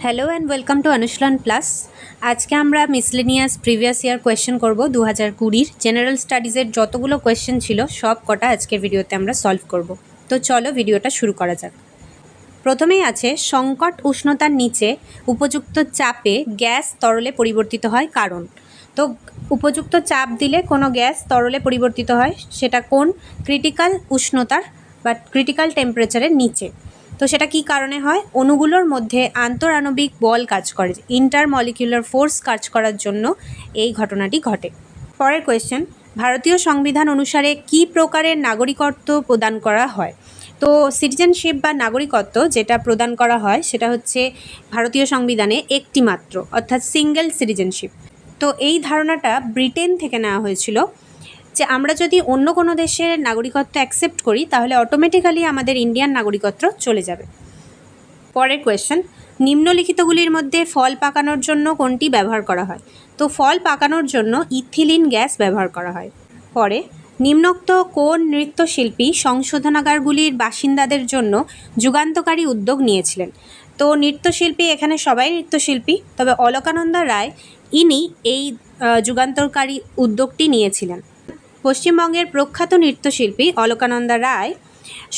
Hello and welcome to অনুশীলন plus. আজকে আমরা মিসলেনিয়াস প্রিভিয়াস ইয়ার কোয়েশ্চেন করব 2020 জেনারেল স্টাডিজের যতগুলো কোয়েশ্চেন ছিল সব কটা আজকের ভিডিওতে আমরা সলভ করব। তো চলো ভিডিওটা শুরু করা যাক। প্রথমেই আছে সংকট উষ্ণতার নিচে উপযুক্ত চাপে গ্যাস তরলে পরিবর্তিত হয় কারণ। তো উপযুক্ত চাপ দিলে কোনো গ্যাস তরলে পরিবর্তিত হয়, সেটা কোন ক্রিটিক্যাল উষ্ণতার বা ক্রিটিক্যাল টেম্পারেচারের নিচে। তো সেটা কি কারণে হয়? অণুগুলোর মধ্যে আন্তরাণবিক বল কাজ করে, ইন্টারমলিকুলার ফোর্স কাজ করার জন্য এই ঘটনাটি ঘটে। পরের কোয়েশ্চেন, ভারতীয় সংবিধান অনুসারে কি প্রকারের নাগরিকত্ব প্রদান করা হয়? তো সিটিজেনশিপ বা নাগরিকত্ব যেটা প্রদান করা হয় সেটা হচ্ছে ভারতীয় সংবিধানে একটি মাত্র, অর্থাৎ সিঙ্গেল সিটিজেনশিপ। তো এই ধারণাটা ব্রিটেন থেকে নেওয়া হয়েছিল যে আমরা যদি অন্য কোনো দেশের নাগরিকত্ব অ্যাকসেপ্ট করি তাহলে অটোমেটিক্যালি আমাদের ইন্ডিয়ান নাগরিকত্ব চলে যাবে। পরের কোয়েশ্চেন, নিম্নলিখিতগুলির মধ্যে ফল পাকানোর জন্য কোনটি ব্যবহার করা হয়? তো ফল পাকানোর জন্য ইথিলিন গ্যাস ব্যবহার করা হয়। পরে নিম্নোক্ত কোন নৃত্যশিল্পী সংশোধনাগারগুলির বাসিন্দাদের জন্য যুগান্তকারী উদ্যোগ নিয়েছিলেন? তো নৃত্যশিল্পী এখানে সবাই নৃত্যশিল্পী, তবে অলকানন্দা রায় ইনি এই যুগান্তকারী উদ্যোগটি নিয়েছিলেন। পশ্চিমবঙ্গের প্রখ্যাত নৃত্যশিল্পী অলকানন্দা রায়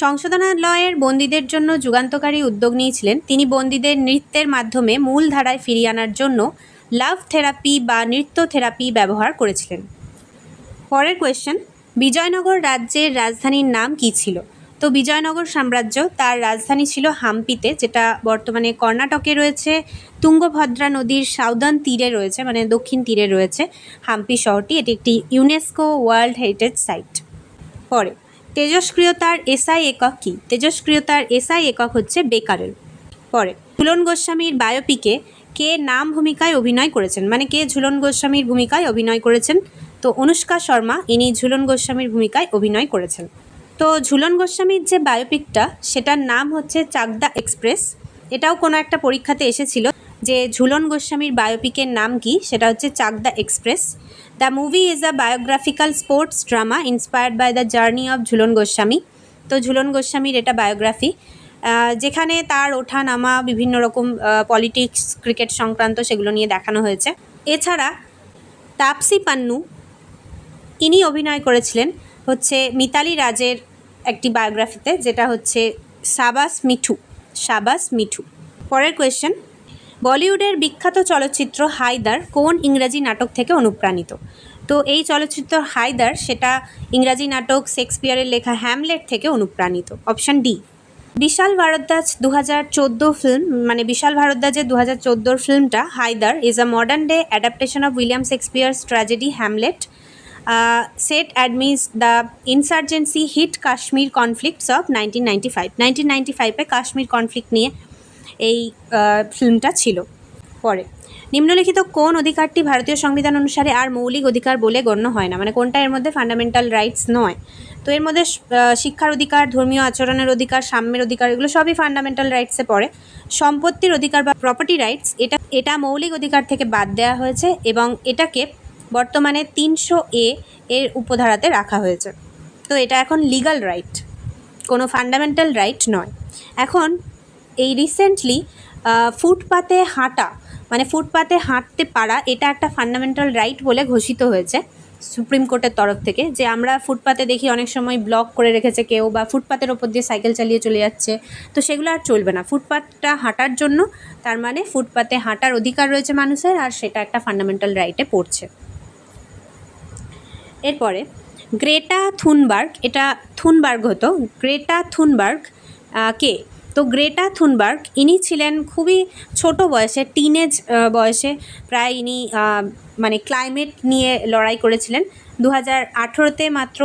সংশোধনালয়ের বন্দীদের জন্য যুগান্তকারী উদ্যোগ নিয়েছিলেন। তিনি বন্দীদের নৃত্যের মাধ্যমে মূল ধারায় ফিরিয়ে আনার জন্য লাভ থেরাপি বা নৃত্য থেরাপি ব্যবহার করেছিলেন। পরের কোয়েশ্চেন, বিজয়নগর রাজ্যের রাজধানীর নাম কী ছিল? তো বিজয়নগর সাম্রাজ্য তার রাজধানী ছিল হাম্পিতে, যেটা বর্তমানে কর্ণাটকে রয়েছে, তুঙ্গভদ্রা নদীর সাউদার্ন তীরে রয়েছে, মানে দক্ষিণ তীরে রয়েছে হাম্পি শহরটি। এটি একটি ইউনেস্কো ওয়ার্ল্ড হেরিটেজ সাইট। পরে তেজস্ক্রিয়তার এসআই একক কী? তেজস্ক্রিয়তার এসআই একক হচ্ছে বেকারেল। পরে ঝুলন গোস্বামীর বায়োপিকে কে নাম ভূমিকায় অভিনয় করেছেন, মানে কে ঝুলন গোস্বামীর ভূমিকায় অভিনয় করেছেন? তো অনুষ্কা শর্মা ইনি ঝুলন গোস্বামীর ভূমিকায় অভিনয় করেছেন। তো ঝুলন গোস্বামীর যে বায়োপিকটা সেটার নাম হচ্ছে চাকদা এক্সপ্রেস। এটাও কোনো একটা পরীক্ষাতে এসেছিল যে ঝুলন গোস্বামীর বায়োপিকের নাম কি, সেটা হচ্ছে Chakda express. The movie is a biographical sports drama inspired by the journey of Jhulan Goswami. তো ঝুলন গোস্বামীর এটা বায়োগ্রাফি, যেখানে তার ওঠা নামা বিভিন্ন রকম পলিটিক্স, ক্রিকেট সংক্রান্ত সেগুলো নিয়ে দেখানো হয়েছে। এছাড়া তাপসী পান্নু ইনি অভিনয় করেছিলেন হচ্ছে মিতালি রাজের একটি বায়োগ্রাফিতে, যেটা হচ্ছে সাবাস মিঠু। সাবাস মিঠু। পরের কোয়েশ্চেন, বলিউডের বিখ্যাত চলচ্চিত্র হায়দার কোন ইংরাজি নাটক থেকে অনুপ্রাণিত? তো এই চলচ্চিত্র হায়দার সেটা ইংরাজি নাটক শেক্সপিয়ারের লেখা হ্যামলেট থেকে অনুপ্রাণিত। Option D. Vishal Bhardwaj 2014 film, মানে বিশাল ভারদ্বাজের 2014 ফিল্মটা Haider is a modern day adaptation of William Shakespeare's tragedy Hamlet set amidst the insurgency hit Kashmir conflicts of 1995। 1995-এ কাশ্মীর কনফ্লিক্ট নিয়ে এই ফিল্মটা ছিল। পরে নিম্নলিখিত কোন অধিকারটি ভারতীয় সংবিধান অনুসারে আর মৌলিক অধিকার বলে গণ্য হয় না, মানে কোনটা এর মধ্যে ফান্ডামেন্টাল রাইটস নয়? তো এর মধ্যে শিক্ষার অধিকার, ধর্মীয় আচরণের অধিকার, সাম্যের অধিকার, এগুলো সবই ফান্ডামেন্টাল রাইটসে পড়ে। সম্পত্তির অধিকার বা প্রপার্টি রাইটস এটা মৌলিক অধিকার থেকে বাদ দেওয়া হয়েছে এবং এটাকে বর্তমানে 300A এর উপধারাতে রাখা হয়েছে। তো এটা এখন লিগাল রাইট, কোনো ফান্ডামেন্টাল রাইট নয়। এখন এই রিসেন্টলি ফুটপাতে হাঁটা, মানে ফুটপাতে হাঁটতে পারা, এটা একটা ফান্ডামেন্টাল রাইট বলে ঘোষিত হয়েছে সুপ্রিম কোর্টের তরফ থেকে। যে আমরা ফুটপাতে দেখি অনেক সময় ব্লক করে রেখেছে কেউ, বা ফুটপাতের ওপর দিয়ে সাইকেল চালিয়ে চলে যাচ্ছে, তো সেগুলো আর চলবে না। ফুটপাতটা হাঁটার জন্য, তার মানে ফুটপাতে হাঁটার অধিকার রয়েছে মানুষের, আর সেটা একটা ফান্ডামেন্টাল রাইটে পড়ছে। এরপরে গ্রেটা থুনবার্গ, এটা থুনবার্গ হতো, গ্রেটা থুনবার্গ কে? তো গ্রেটা থুনবার্গ ইনি ছিলেন খুবই ছোট বয়সে, টিনেজ বয়সে প্রায় ইনি মানে ক্লাইমেট নিয়ে লড়াই করেছিলেন। 2018-তে মাত্র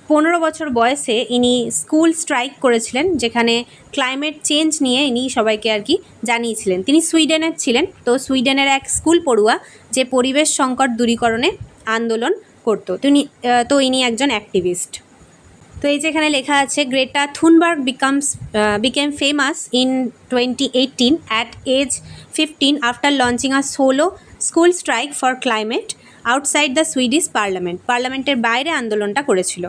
15 বছর বয়সে ইনি স্কুল স্ট্রাইক করেছিলেন, যেখানে ক্লাইমেট চেঞ্জ নিয়ে ইনি সবাইকে আর কি জানিয়েছিলেন। তিনি সুইডেনের ছিলেন। তো সুইডেনের এক স্কুল পড়ুয়া যে পরিবেশ সংকট দূরীকরণে আন্দোলন করতো, তো ইনি একজন অ্যাক্টিভিস্ট। তো এই যে এখানে লেখা আছে, Greta Thunberg became famous in 2018 at age 15 after launching a solo school strike for climate outside the Swedish parliament। পার্লামেন্টের বাইরে আন্দোলনটা করেছিল।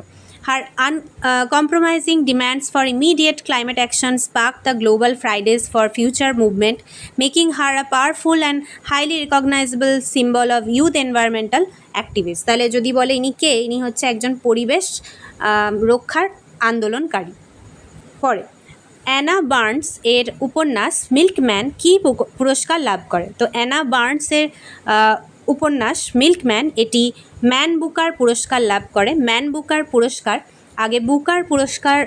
Her uncompromising demands for immediate climate action sparked the Global Fridays for Future movement, making her a powerful and highly recognizable symbol of youth environmental activists. তাহলে যদি বলে ইনি কে, ইনি হচ্ছে একজন পরিবেশ রক্ষার আন্দোলনকারী। পরে অ্যানা বার্নস এর উপন্যাস মিল্কম্যান কী পুরস্কার লাভ করে? তো অ্যানা বার্নসের উপন্যাস মিল্কম্যান এটি ম্যান বুকার পুরস্কার লাভ করে। ম্যান বুকার পুরস্কার, আগে বুকার পুরস্কার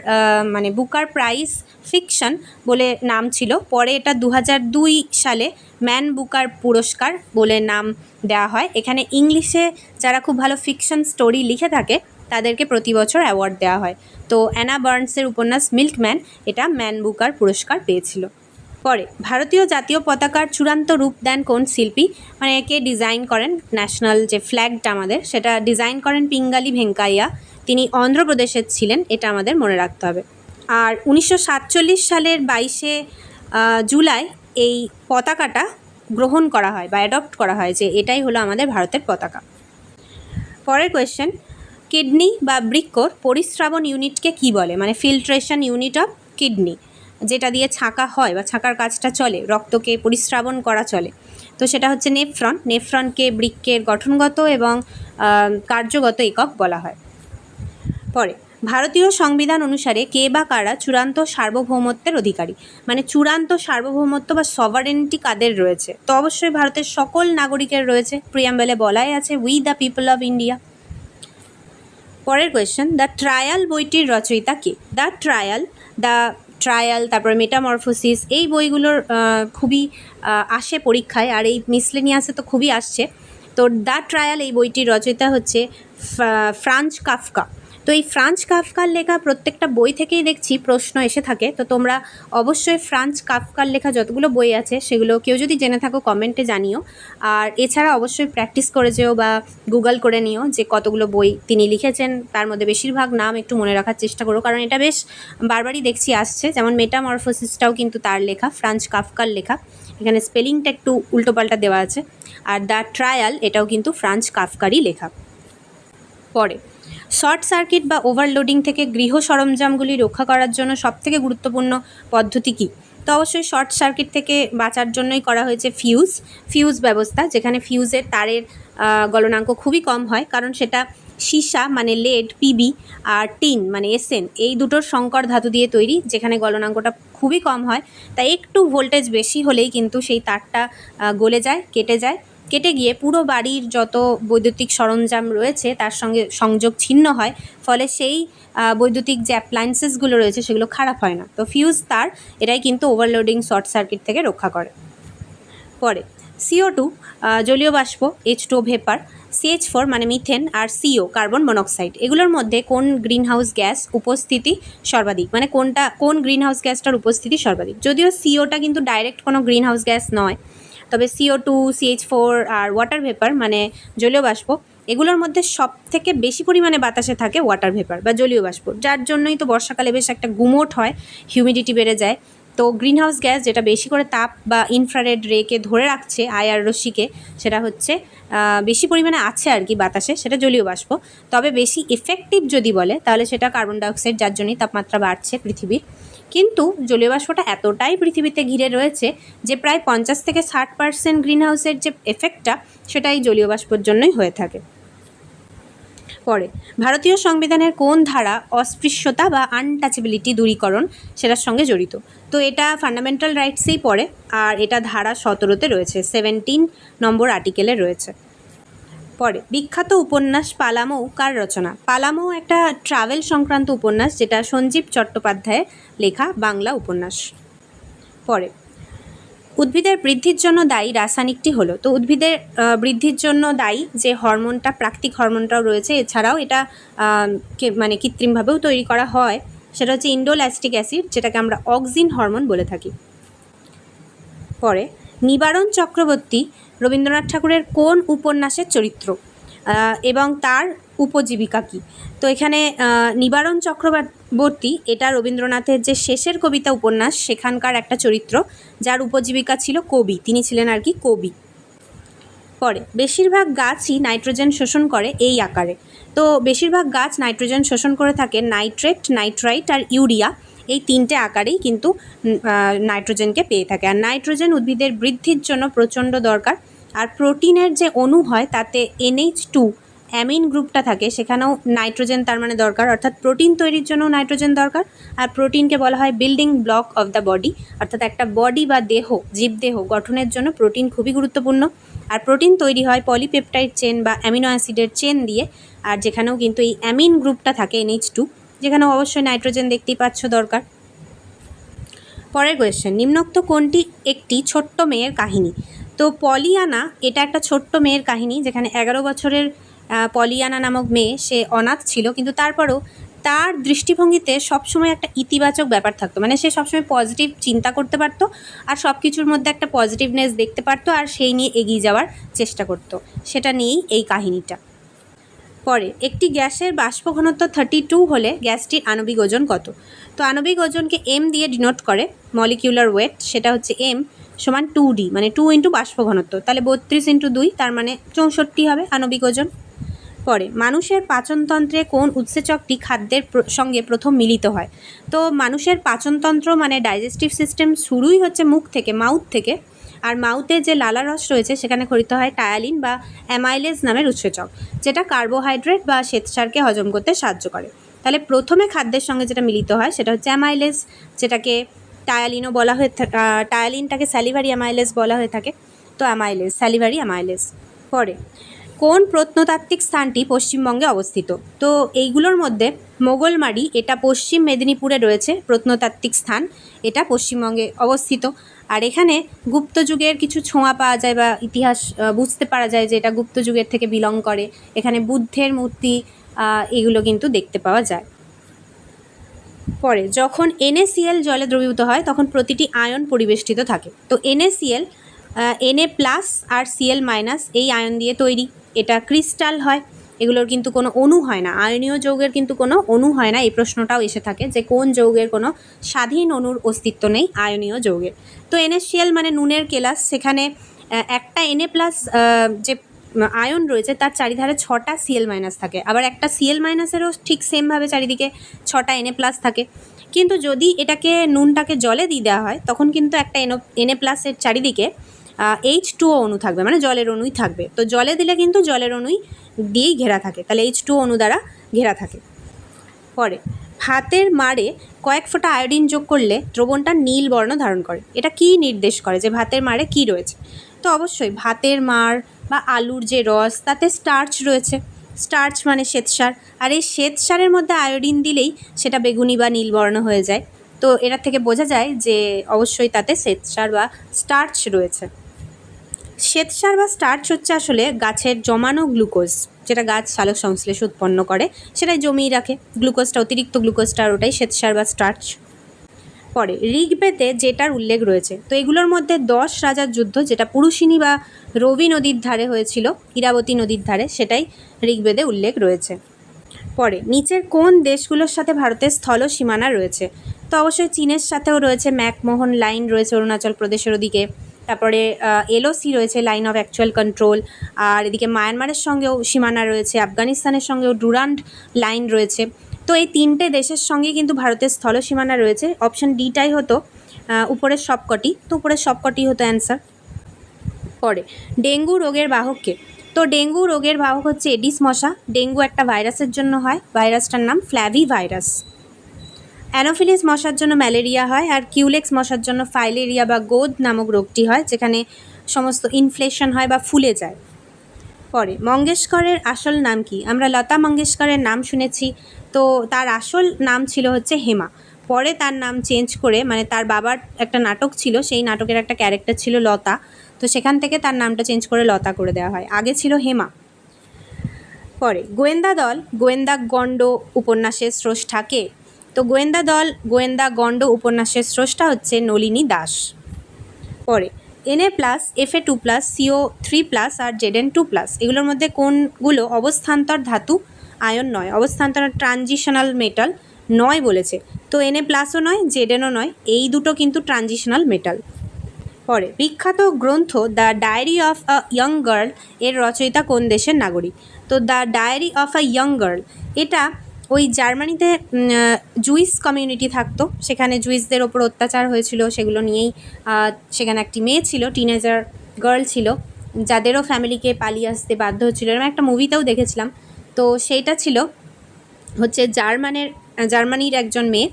মানে বুকার প্রাইজ ফিকশন বলে নাম ছিল, পরে এটা 2002 সালে ম্যান বুকার পুরস্কার বলে নাম দেওয়া হয়। এখানে ইংলিশে যারা খুব ভালো ফিকশন স্টোরি লিখে থাকে তাদেরকে প্রতি বছর অ্যাওয়ার্ড দেওয়া হয়। তো অ্যানা বার্নসের উপন্যাস মিল্কম্যান এটা ম্যান বুকার পুরস্কার পেয়েছিল। পরে ভারতীয় জাতীয় পতাকার চূড়ান্ত রূপ দেন কোন শিল্পী? মানে কে ডিজাইন করেন? ন্যাশনাল যে ফ্ল্যাগটা আমাদের সেটা ডিজাইন করেন পিঙ্গালি ভেঙ্কাইয়া, তিনি অন্ধ্রপ্রদেশের ছিলেন, এটা আমাদের মনে রাখতে হবে। আর 1947 সালের 22শে জুলাই এই পতাকাটা গ্রহণ করা হয় বা অ্যাডপ্ট করা হয় যে এটাই হলো আমাদের ভারতের পতাকা। পরের কোয়েশ্চেন, কিডনি বা বৃক্কর পরিস্রাবণ ইউনিটকে কি বলে? মানে ফিল্ট্রেশন ইউনিট অফ কিডনি, যেটা দিয়ে ছাঁকা হয় বা ছাঁকার কাজটা চলে, রক্তকে পরিস্রাবণ করা চলে, তো সেটা হচ্ছে নেফ্রন। নেফ্রনকে বৃক্কের গঠনগত এবং কার্যগত একক বলা হয়। পরে ভারতীয় সংবিধান অনুসারে কে বা কারা চূড়ান্ত সার্বভৌমত্বের অধিকারী? মানে চূড়ান্ত সার্বভৌমত্ব বা সভারেন্টি কাদের রয়েছে? তো অবশ্যই ভারতের সকল নাগরিকের রয়েছে, প্রিয়াম্বলে বলাই আছে we the people of India. পরের কোয়েশ্চেন, দ্য ট্রায়াল বইটির রচয়িতা কে? দ্য ট্রায়াল তারপরে মেটামরফোসিস এই বইগুলোর খুবই আসে পরীক্ষায়, আর এই মিসলেনিয়াসে তো খুবই আসছে। তো দ্য ট্রায়াল এই বইটির রচয়িতা হচ্ছে ফ্রাঞ্জ কাফকা। তো এই ফ্রাঞ্জ কাফকার লেখা প্রত্যেকটা বই থেকেই দেখছি প্রশ্ন এসে থাকে, তো তোমরা অবশ্যই ফ্রাঞ্জ কাফকার লেখা যতগুলো বই আছে সেগুলো কেউ যদি জেনে থাকো কমেন্টে জানিও। আর এছাড়া অবশ্যই প্র্যাকটিস করে যেও বা গুগল করে নিও যে কতগুলো বই তিনি লিখেছেন, তার মধ্যে বেশিরভাগ নাম একটু মনে রাখার চেষ্টা করো, কারণ এটা বেশ বারবারই দেখছি আসছে। যেমন মেটামরফোসিসটাও কিন্তু তার লেখা, ফ্রাঞ্জ কাফকার লেখা, এখানে স্পেলিংটা একটু উল্টোপাল্টা দেওয়া আছে। আর দ্য ট্রায়াল এটাও কিন্তু ফ্রাঞ্জ কাফকারই লেখা। পরে শর্ট সার্কিট বা ওভারলোডিং থেকে গৃহ সরঞ্জামগুলি রক্ষা করার জন্য সবথেকে গুরুত্বপূর্ণ পদ্ধতি কী? তো অবশ্যই শর্ট সার্কিট থেকে বাঁচার জন্যই করা হয়েছে ফিউজ ব্যবস্থা, যেখানে ফিউজের তারের গলনাঙ্ক খুবই কম হয়, কারণ সেটা সীসা মানে লেড পিবি আর টিন মানে এসএন এই দুটোর সংকর ধাতু দিয়ে তৈরি, যেখানে গলনাঙ্কটা খুবই কম হয়। তাই একটু ভোল্টেজ বেশি হলেই কিন্তু সেই তারটা গলে যায়, কেটে গিয়ে পুরো বাড়ির যত বৈদ্যুতিক সরঞ্জাম রয়েছে তার সঙ্গে সংযোগ ছিন্ন হয়, ফলে সেই বৈদ্যুতিক যে অ্যাপ্লায়েন্সেসগুলো রয়েছে সেগুলো খারাপ হয় না। তো ফিউজ তার এটাই কিন্তু ওভারলোডিং শর্ট সার্কিট থেকে রক্ষা করে। পরে CO2 জলীয় বাষ্প, H2O ভেপার, CH4 মানে মিথেন, আর CO কার্বন মনোক্সাইড, এগুলোর মধ্যে কোন গ্রিনহাউস গ্যাস উপস্থিতি সর্বাধিক? মানে কোন গ্রিনহাউস গ্যাসটার উপস্থিতি সর্বাধিক? যদিও COটা কিন্তু ডাইরেক্ট কোনো গ্রিনহাউস গ্যাস নয়, তবে CO2, CH4 আর ওয়াটার ভেপার মানে জলীয় বাষ্প, এগুলোর মধ্যে সব থেকে বেশি পরিমাণে বাতাসে থাকে ওয়াটার ভেপার বা জলীয় বাষ্প, যার জন্যই তো বর্ষাকালে বেশ একটা গুমোট হয়, হিউমিডিটি বেড়ে যায়। তো গ্রিনহাউস গ্যাস যেটা বেশি করে তাপ বা ইনফ্রারেড রেকে ধরে রাখছে, আইআর রশ্মিকে, সেটা হচ্ছে বেশি পরিমাণে আছে আর কি বাতাসে, সেটা জলীয় বাষ্প। তবে বেশি এফেক্টিভ যদি বলে তাহলে সেটা কার্বন ডাইঅক্সাইড, যার জন্যই তাপমাত্রা বাড়ছে পৃথিবীর। কিন্তু জলীয় বাষ্পটা এতটাই পৃথিবীতে ঘিরে রয়েছে যে প্রায় 50 থেকে 60% গ্রিনহাউসের যে এফেক্টটা সেটা এই জলীয় বাষ্পর জন্যই হয়ে থাকে। পরে ভারতীয় সংবিধানের কোন ধারা অস্পৃশ্যতা বা আনটাচেবিলিটি দূরীকরণ সেটার সঙ্গে জড়িত? তো এটা ফান্ডামেন্টাল রাইটসেই পড়ে, আর এটা ধারা 17তে রয়েছে, 17 নম্বর আর্টিকেলে রয়েছে। পরে বিখ্যাত উপন্যাস পালামৌ কার রচনা? পালামৌ একটা ট্রাভেল সংক্রান্ত উপন্যাস, যেটা সঞ্জীব চট্টোপাধ্যায়ের লেখা বাংলা উপন্যাস। পরে উদ্ভিদের বৃদ্ধির জন্য দায়ী রাসায়নিকটি হলো? তো উদ্ভিদের বৃদ্ধির জন্য দায়ী যে হরমোনটা, প্রাকৃতিক হরমোনটাও রয়েছে, এছাড়াও এটা মানে কৃত্রিমভাবেও তৈরি করা হয়, সেটা হচ্ছে ইন্ডোল্যাস্টিক অ্যাসিড, যেটাকে আমরা অক্সিন হরমোন বলে থাকি। পরে নিবারণ চক্রবর্তী রবীন্দ্রনাথ ঠাকুরের কোন উপন্যাসের চরিত্র এবং তার উপজীবিকা কী? তো এখানে নিবারণ চক্রবর্তী এটা রবীন্দ্রনাথের যে শেষের কবিতা উপন্যাস সেখানকার একটা চরিত্র, যার উপজীবিকা ছিল কবি, তিনি ছিলেন আর কি কবি। পরে বেশিরভাগ গাছই নাইট্রোজেন শোষণ করে এই আকারে। তো বেশিরভাগ গাছ নাইট্রোজেন শোষণ করে থাকে নাইট্রেট, নাইট্রাইট আর ইউরিয়া, এই তিনটে আকারেই কিন্তু নাইট্রোজেনকে পেয়ে থাকে। আর নাইট্রোজেন উদ্ভিদের বৃদ্ধির জন্য প্রচণ্ড দরকার। আর প্রোটিনের যে অণু হয় তাতে NH2 অ্যামিন গ্রুপটা থাকে, সেখানেও নাইট্রোজেন তার মানে দরকার, অর্থাৎ প্রোটিন তৈরির জন্য নাইট্রোজেন দরকার। আর প্রোটিনকে বলা হয় building block of the body, অর্থাৎ একটা বডি বা দেহ, জীবদেহ গঠনের জন্য প্রোটিন খুবই গুরুত্বপূর্ণ। আর প্রোটিন তৈরি হয় পলিপেপটাইড চেন বা অ্যামিনো অ্যাসিডের চেন দিয়ে, আর যেখানেও কিন্তু এই অ্যামিন গ্রুপটা থাকে NH2, যেখানেও অবশ্যই নাইট্রোজেন দেখতেই পাচ্ছ দরকার। পরের কোয়েশ্চেন, নিম্নোক্ত কোনটি একটি ছোট্ট মেয়ের কাহিনী? তো পলিয়ানা এটা একটা ছোট্ট মেয়ের কাহিনী, যেখানে 11 বছরের পলিয়ানা নামক মেয়ে, সে অনাথ ছিল, কিন্তু তারপরও তার দৃষ্টিভঙ্গিতে সবসময় একটা ইতিবাচক ব্যাপার থাকতো, মানে সে সবসময় পজিটিভ চিন্তা করতে পারতো আর সব কিছুর মধ্যে একটা পজিটিভনেস দেখতে পারতো আর সেই নিয়ে এগিয়ে যাওয়ার চেষ্টা করতো। সেটা নিয়েই এই কাহিনীটা। পরে, একটি গ্যাসের বাষ্প ঘনত্ব 32 হলে গ্যাসটির আণবিক ওজন কত? তো আণবিক ওজনকে M দিয়ে ডিনোট করে, মলিকিউলার ওয়েট, সেটা হচ্ছে M সমান 2D, মানে 2 ইন্টু বাষ্প ঘনত্ব, তাহলে 32 ইন্টু 2, তার মানে 64 হবে আণবিক ওজন। পরে, মানুষের পাচনতন্ত্রে কোন উৎসেচকটি খাদ্যের সঙ্গে প্রথম মিলিত হয়? তো মানুষের পাচনতন্ত্র মানে ডাইজেস্টিভ সিস্টেম শুরুই হচ্ছে মুখ থেকে, মাউথ থেকে। আর মাউথে যে লালারস রয়েছে সেখানে খরিত হয় টায়ালিন বা অ্যামাইলেজ নামের উৎসেচক, যেটা কার্বোহাইড্রেট বা শ্বেতসারকে হজম করতে সাহায্য করে। তাহলে প্রথমে খাদ্যের সঙ্গে যেটা মিলিত হয় সেটা হচ্ছে অ্যামাইলেজ, যেটাকে টায়ালিনও বলা হয়ে টায়ালিনটাকে স্যালিভারি অ্যামাইলেজ বলা হয়ে থাকে। তো অ্যামাইলেজ, স্যালিভারি অ্যামাইলেজ। পরে, কোন প্রত্নতাত্ত্বিক স্থানটি পশ্চিমবঙ্গে অবস্থিত? তো এইগুলোর মধ্যে মোগলমারি, এটা পশ্চিম মেদিনীপুরে রয়েছে প্রত্নতাত্ত্বিক স্থান, এটা পশ্চিমবঙ্গে অবস্থিত। আর এখানে গুপ্ত যুগের কিছু ছোঁয়া পাওয়া যায় বা ইতিহাস বুঝতে পারা যায় যে এটা গুপ্ত যুগের থেকে বিলং করে। এখানে বুদ্ধের মূর্তি এগুলো কিন্তু দেখতে পাওয়া যায়। পরে, যখন NaCl জলে দ্রবীভূত হয় তখন প্রতিটি আয়ন পরিবেষ্টিত থাকে। তো NaCl Na+ আর Cl- এই আয়ন দিয়ে তৈরি, এটা ক্রিস্টাল হয়, এগুলোর কিন্তু কোনো অণু হয় না। আয়নীয় যৌগের কিন্তু কোনো অণু হয় না, এই প্রশ্নটাও এসে থাকে যে কোন যৌগের কোনো স্বাধীন অণুর অস্তিত্ব নেই আয়নীয় যৌগের। তো NaCl মানে নুনের কেলাস, সেখানে একটা Na+ যে আয়ন রয়েছে তার চারিধারে 6টা Cl- থাকে, আবার একটা Cl- ঠিক সেমভাবে চারিদিকে 6টা Na+ থাকে। কিন্তু যদি এটাকে নুনটাকে জলে দিয়ে দেওয়া হয় তখন কিন্তু একটা Na+-এর চারিদিকে H2O অণু থাকবে, মানে জলের অণুই থাকবে। তো জলে দিলে কিন্তু জলের অণুই দিয়েই ঘেরা থাকে, তাহলে H2O অণু দ্বারা ঘেরা থাকে। পরে, ভাতের মাড়ে কয়েক ফোঁটা আয়োডিন যোগ করলে দ্রবণটা নীল বর্ণ ধারণ করে, এটা কি নির্দেশ করে যে ভাতের মাড়ে কি রয়েছে? তো অবশ্যই ভাতের মাড় বা আলুর যে রস তাতে স্টার্চ রয়েছে, স্টার্চ মানে শ্বেতসার, আর এই শ্বেতসারের মধ্যে আয়োডিন দিলেই সেটা বেগুনি বা নীল বর্ণ হয়ে যায়। তো এরা থেকে বোঝা যায় যে অবশ্যই তাতে শ্বেতসার বা স্টার্চ রয়েছে। শ্বেতসার বা স্টার্চ হচ্ছে আসলে গাছের জমানো গ্লুকোজ, যেটা গাছ সালোক সংশ্লেষ উৎপন্ন করে, সেটাই জমিয়ে রাখে গ্লুকোজটা, অতিরিক্ত গ্লুকোজটা, আর ওটাই শ্বেতসার বা স্টার্চ। পরে, ঋগ্বেদে যেটার উল্লেখ রয়েছে, তো এগুলোর মধ্যে 10 রাজার যুদ্ধ, যেটা পুরুষিনী বা রবি নদীর ধারে হয়েছিল, ইরাবতী নদীর ধারে, সেটাই ঋগ্বেদে উল্লেখ রয়েছে। পরে, নিচের কোন দেশগুলোর সাথে ভারতের স্থল সীমানা রয়েছে? তো অবশ্যই চীনের সাথেও রয়েছে, ম্যাকমোহন লাইন রয়েছে অরুণাচল প্রদেশের ওদিকে, তারপরে LOC রয়েছে, লাইন অফ অ্যাকচুয়াল কন্ট্রোল, আর এদিকে মায়ানমারের সঙ্গেও সীমানা রয়েছে, আফগানিস্তানের সঙ্গেও ডুরান্ড লাইন রয়েছে। তো এই তিনটে দেশের সঙ্গে কিন্তু ভারতের স্থল সীমানা রয়েছে। অপশান ডিটাই হতো উপরের সবকটি, তো উপরের সবকটি হতো অ্যান্সার। পরে, ডেঙ্গু রোগের বাহককে? তো ডেঙ্গু রোগের বাহক হচ্ছে এডিস মশা। ডেঙ্গু একটা ভাইরাসের জন্য হয়, ভাইরাসটার নাম ফ্ল্যাভি ভাইরাস। অ্যানোফিলিস মশার জন্য ম্যালেরিয়া হয়, আর কিউলেক্স মশার জন্য ফাইলেরিয়া বা গোদ নামক রোগটি হয়, যেখানে সমস্ত ইনফ্লেশন হয় বা ফুলে যায়। পরে, মঙ্গেশকরের আসল নাম কি? আমরা লতা মঙ্গেশকরের নাম শুনেছি, তো তার আসল নাম ছিল হচ্ছে হেমা। পরে তার নাম চেঞ্জ করে, মানে তার বাবার একটা নাটক ছিল, সেই নাটকের একটা ক্যারেক্টার ছিল লতা, তো সেখান থেকে তার নামটা চেঞ্জ করে লতা করে দেওয়া হয়, আগে ছিল হেমা। পরে, গোয়েন্দা দল গোয়েন্দা গণ্ড উপন্যাসের স্রষ্টা কে? তো গোয়েন্দা দল গোয়েন্দা গণ্ড উপন্যাসের স্রষ্টা হচ্ছে নলিনী দাস। পরে, Na+, Fa2+, CO3+, আর Zn2+, এগুলোর মধ্যে কোনগুলো অবস্থান্তর ধাতু আয়ন নয়? অবস্থান্তর ট্রানজিশনাল মেটাল নয় বলেছে, তো Na+ও নয়, Znও নয়, এই দুটো কিন্তু ট্রানজিশনাল মেটাল। পরে বিখ্যাত গ্রন্থ the diary of a young girl এর রচয়িতা কোন দেশের নাগরিক? তো the diary of a young girl এটা ওই জার্মানিতে জুইস কমিউনিটি থাকতো, সেখানে জুইসদের ওপর অত্যাচার হয়েছিল, সেগুলো নিয়েই সেখানে একটি মেয়ে ছিল, টিনেজার গার্ল ছিল, যাদেরও ফ্যামিলিকে পালিয়ে আসতে বাধ্য হচ্ছিল। এরকম একটা মুভিতেও দেখেছিলাম। তো সেইটা ছিল হচ্ছে জার্মানির একজন মেয়ে,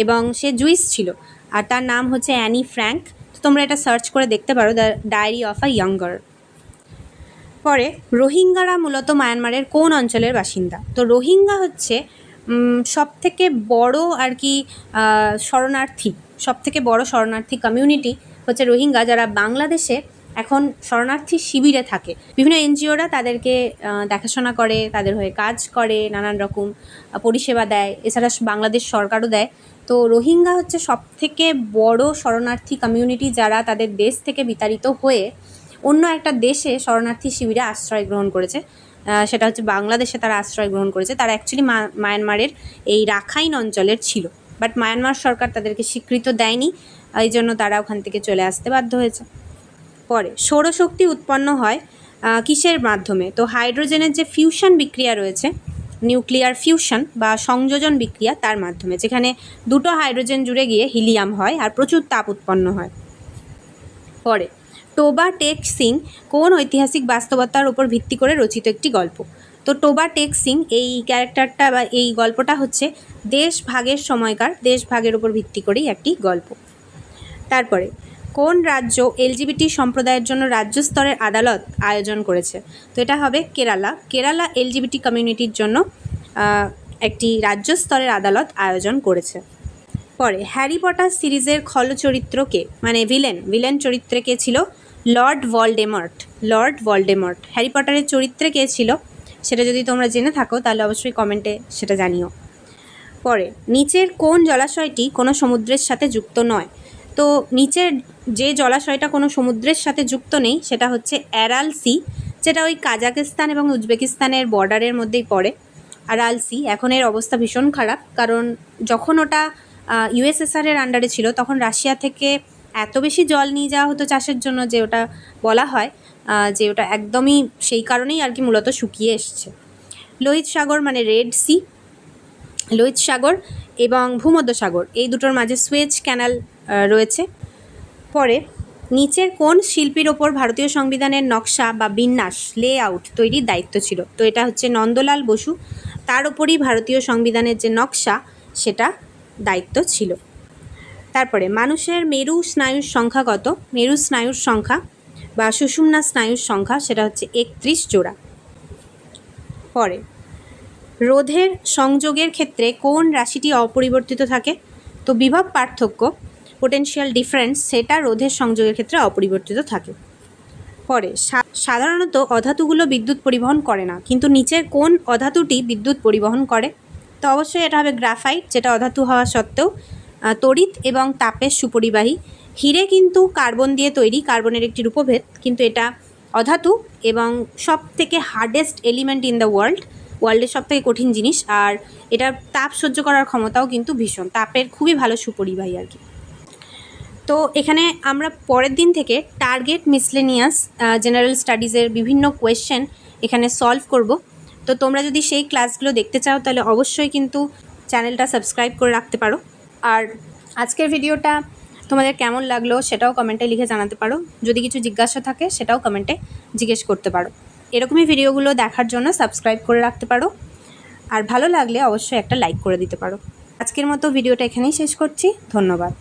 এবং সে জুইস ছিল, আর তার নাম হচ্ছে অ্যানি ফ্র্যাঙ্ক। তো তোমরা এটা সার্চ করে দেখতে পারো, the diary of a young girl. পরে রোহিঙ্গারা মূলত মায়ানমারের কোন অঞ্চলের বাসিন্দা? তো রোহিঙ্গা হচ্ছে সবথেকে বড় আর কি সবথেকে বড় শরণার্থী কমিউনিটি হচ্ছে রোহিঙ্গা, যারা বাংলাদেশে এখন শরণার্থী শিবিরে থাকে। বিভিন্ন এনজিওরা তাদেরকে দেখাশোনা করে, তাদের হয়ে কাজ করে, নানান রকম পরিষেবা দেয়, এছাড়া বাংলাদেশ সরকারও দেয়। তো রোহিঙ্গা হচ্ছে সবথেকে বড় শরণার্থী কমিউনিটি, যারা তাদের দেশ থেকে বিতাড়িত হয়ে অন্য একটা দেশে শরণার্থী শিবিরে আশ্রয় গ্রহণ করেছে। সেটা হচ্ছে বাংলাদেশে তারা আশ্রয় গ্রহণ করেছে। তারা অ্যাকচুয়ালি মায়ানমারের এই রাখাইন অঞ্চলের ছিল, বাট মায়ানমার সরকার তাদেরকে স্বীকৃত দেয়নি, এই জন্য তারা ওখান থেকে চলে আসতে বাধ্য হয়েছে। পরে সৌরশক্তি উৎপন্ন হয় কিসের মাধ্যমে? তো হাইড্রোজেনের যে ফিউশন বিক্রিয়া রয়েছে, নিউক্লিয়ার ফিউশন বা সংযোজন বিক্রিয়া, তার মাধ্যমে, যেখানে দুটো হাইড্রোজেন জুড়ে গিয়ে হিলিয়াম হয় আর প্রচুর তাপ উৎপন্ন হয়। পরে টোবা টেক সিং কোন ঐতিহাসিক বাস্তবতার উপর ভিত্তি করে রচিত একটি গল্প? তো টোবা টেক সিং এই ক্যারেক্টারটা বা এই গল্পটা হচ্ছে দেশ ভাগের উপর ভিত্তি করেই একটি গল্প। তারপরে কোন রাজ্য এলজিবিটি সম্প্রদায়ের জন্য রাজ্য স্তরের আদালত আয়োজন করেছে? তো এটা হবে কেরালা এলজিবিটি কমিউনিটির জন্য একটি রাজ্য স্তরের আদালত আয়োজন করেছে। পরে হ্যারি পটার সিরিজের খল চরিত্র কে, মানে ভিলেন চরিত্রে কে ছিল? Lord Voldemort. হ্যারি পটারের চরিত্রে কে ছিল সেটা যদি তোমরা জেনে থাকো তাহলে অবশ্যই কমেন্টে সেটা জানিও। পরে নিচের কোন জলাশয়টি কোনো সমুদ্রের সাথে যুক্ত নয়? তো নিচের যে জলাশয়টা কোনো সমুদ্রের সাথে যুক্ত নেই সেটা হচ্ছে অ্যারাল সি, যেটা ওই কাজাকিস্তান এবং উজবেকিস্তানের বর্ডারের মধ্যেই পড়ে। আরাল সি এখন এর অবস্থা ভীষণ খারাপ, কারণ যখন ওটা ইউএসএসআরের আন্ডারে ছিল তখন রাশিয়া থেকে এত বেশি জল নিয়ে যাওয়া হতো চাষের জন্য, যে ওটা বলা হয় যে ওটা একদমই সেই কারণেই আর কি মূলত শুকিয়ে এসছে। লোহিত সাগর মানে রেড সি, লোহিত সাগর এবং ভূমধ্যসাগর এই দুটোর মাঝে সুয়েজ ক্যানাল রয়েছে। পরে নিচের কোন শিল্পীর ওপর ভারতীয় সংবিধানের নকশা বা বিন্যাস লেআউট তৈরির দায়িত্ব ছিল? তো এটা হচ্ছে নন্দলাল বসু, তার ওপরই ভারতীয় সংবিধানের যে নকশা সেটা দায়িত্ব ছিল। তারপরে মানুষের মেরু স্নায়ুর সংখ্যা কত? মেরু স্নায়ুর সংখ্যা বা সুষুম্না স্নায়ুর সংখ্যা সেটা হচ্ছে 31 জোড়া। পরে রোধের সংযোগের ক্ষেত্রে কোন রাশিটি অপরিবর্তিত থাকে? তো বিভব পার্থক্য, পোটেনশিয়াল ডিফারেন্স, সেটা রোধের সংযোগের ক্ষেত্রে অপরিবর্তিত থাকে। পরে সাধারণত অধাতুগুলো বিদ্যুৎ পরিবহন করে না, কিন্তু নিচের কোন অধাতুটি বিদ্যুৎ পরিবহন করে? তো অবশ্যই এটা হবে গ্রাফাইট, যেটা অধাতু হওয়া সত্ত্বেও তড়িৎ এবং তাপের সুপরিবাহী। হিরে কিন্তু কার্বন দিয়ে তৈরি, কার্বনের একটি রূপভেদ, কিন্তু এটা অধাতু এবং সব থেকে হার্ডেস্ট এলিমেন্ট ইন দ্য ওয়ার্ল্ডের সব থেকে কঠিন জিনিস, আর এটার তাপ সহ্য করার ক্ষমতাও কিন্তু ভীষণ, তাপের খুবই ভালো সুপরিবাহী আর কি। তো এখানে আমরা পরের দিন থেকে টার্গেট মিসলেনিয়াস জেনারেল স্টাডিজের বিভিন্ন কোয়েশ্চেন এখানে সলভ করব। তো তোমরা যদি সেই ক্লাসগুলো দেখতে চাও তাহলে অবশ্যই কিন্তু চ্যানেলটা সাবস্ক্রাইব করে রাখতে পারো। আর আজকের ভিডিওটা তোমাদের কেমন লাগলো সেটাও কমেন্টে লিখে জানাতে পারো, যদি কিছু জিজ্ঞাসা থাকে সেটাও কমেন্টে জিজ্ঞেস করতে পারো। এরকমই ভিডিওগুলো দেখার জন্য সাবস্ক্রাইব করে রাখতে পারো, আর ভালো লাগলে অবশ্যই একটা লাইক করে দিতে পারো। আজকের মতো ভিডিওটা এখানেই শেষ করছি, ধন্যবাদ।